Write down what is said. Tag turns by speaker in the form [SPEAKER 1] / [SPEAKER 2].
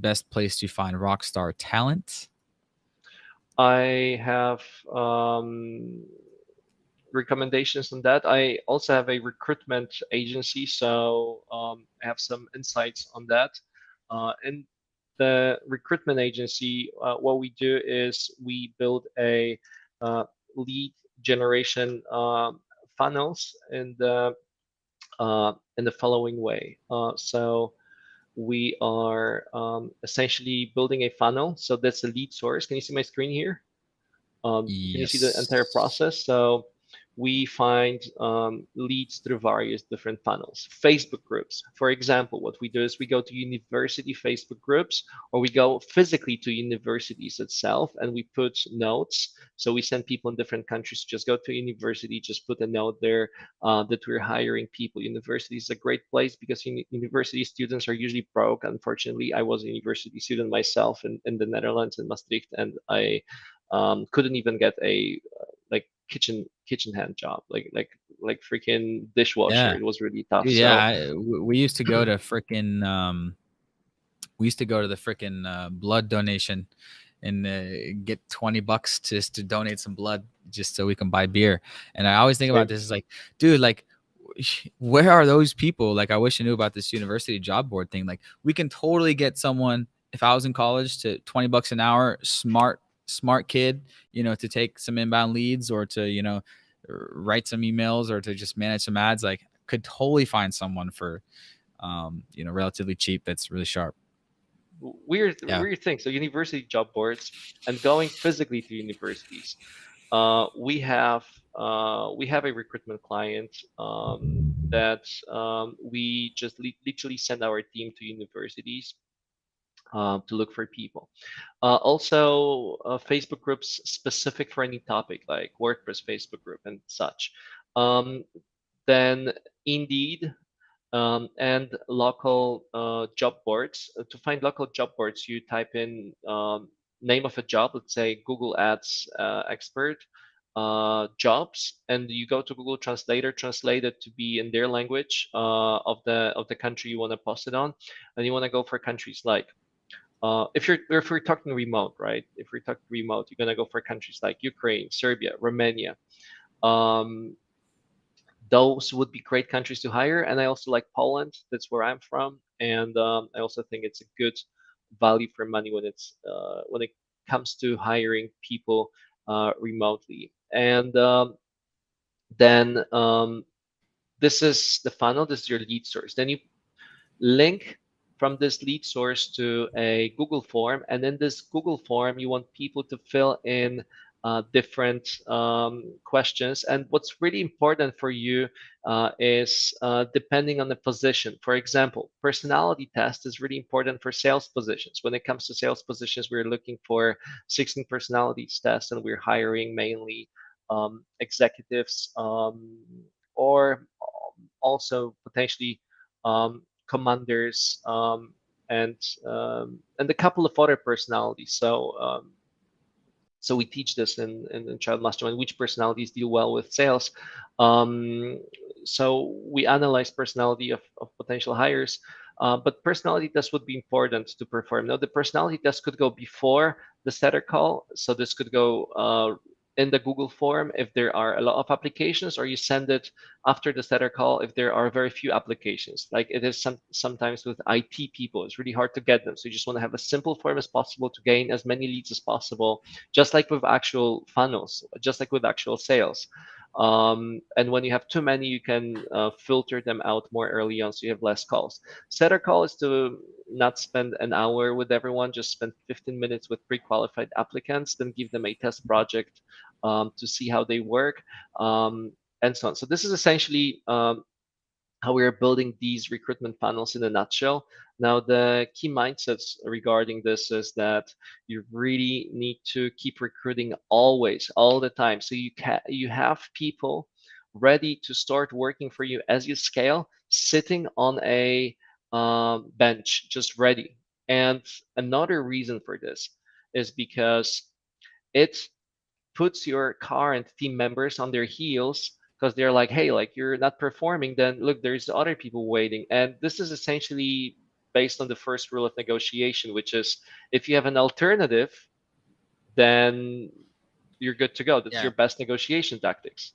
[SPEAKER 1] best place to find rock star talent?
[SPEAKER 2] I have recommendations on that. I also have a recruitment agency, so I have some insights on that. In the recruitment agency, what we do is we build a uh, lead generation funnels in the following way. So we are essentially building a funnel. So that's the lead source. Can you see my screen here? Can you see the entire
[SPEAKER 1] Yes.
[SPEAKER 2] process? So we find leads through various different funnels. Facebook groups, for example, what we do is we go to university Facebook groups, or we go physically to universities itself and we put notes. So we send people in different countries, just go to university, just put a note there that we're hiring people. University is a great place because university students are usually broke. Unfortunately, I was a university student myself in the Netherlands in Maastricht, and I couldn't even get a like kitchen hand job, like freaking dishwasher.
[SPEAKER 1] Yeah.
[SPEAKER 2] It was really tough.
[SPEAKER 1] Dude, yeah,
[SPEAKER 2] So
[SPEAKER 1] we used to go to frickin' we used to go to the frickin' blood donation and get $20 just to donate some blood just so we can buy beer. And I always think about
[SPEAKER 2] same.
[SPEAKER 1] this is like, dude, like where are those people? Like I wish I knew about this university job board thing. Like we can totally get someone if I was in college to $20 an hour, smart kid, to take some inbound leads or to, write some emails or to just manage some ads. Like could totally find someone for relatively cheap that's really sharp. Yeah.
[SPEAKER 2] Weird thing. So university job boards and going physically to universities. We have a recruitment client that we just literally send our team to universities to look for people. Also, Facebook groups specific for any topic, like WordPress Facebook group and such. Um, then Indeed and local job boards. To find local job boards, you type in name of a job, let's say Google Ads expert jobs, and you go to Google Translator, translate it to be in their language of the country you want to post it on, and you want to go for countries like if we're talking remote, right? If we're talking remote, you're gonna go for countries like Ukraine, Serbia, Romania. Um, those would be great countries to hire. And I also like Poland. That's where I'm from, and I also think it's a good value for money when it comes to hiring people remotely. And then this is the funnel. This is your lead source. Then you link from this lead source to a Google form. And in this Google form, you want people to fill in different questions. And what's really important for you is depending on the position. For example, personality test is really important for sales positions. When it comes to sales positions, we're looking for 16 personalities tests, and we're hiring mainly executives or also potentially commanders and and a couple of other personalities. So we teach this in Child Mastermind, which personalities deal well with sales. Um, so we analyze personality of potential hires, but personality test would be important to perform. Now, the personality test could go before the setter call. So this could go in the Google form if there are a lot of applications, or you send it after the setter call if there are very few applications. Like it is sometimes with IT people, it's really hard to get them. So you just want to have a simple form as possible to gain as many leads as possible, just like with actual funnels, just like with actual sales. And when you have too many, you can filter them out more early on so you have less calls. Setter call is to not spend an hour with everyone, just spend 15 minutes with pre-qualified applicants, then give them a test project to see how they work, and so on. So this is essentially how we are building these recruitment funnels in a nutshell. Now, the key mindsets regarding this is that you really need to keep recruiting always, all the time. So you have people ready to start working for you as you scale, sitting on a bench, just ready. And another reason for this is because it puts your current team members on their heels because they're like, hey, like you're not performing, then look, there's other people waiting. And this is essentially based on the first rule of negotiation, which is if you have an alternative, then you're good to go. That's
[SPEAKER 1] Yeah.
[SPEAKER 2] your best negotiation tactics.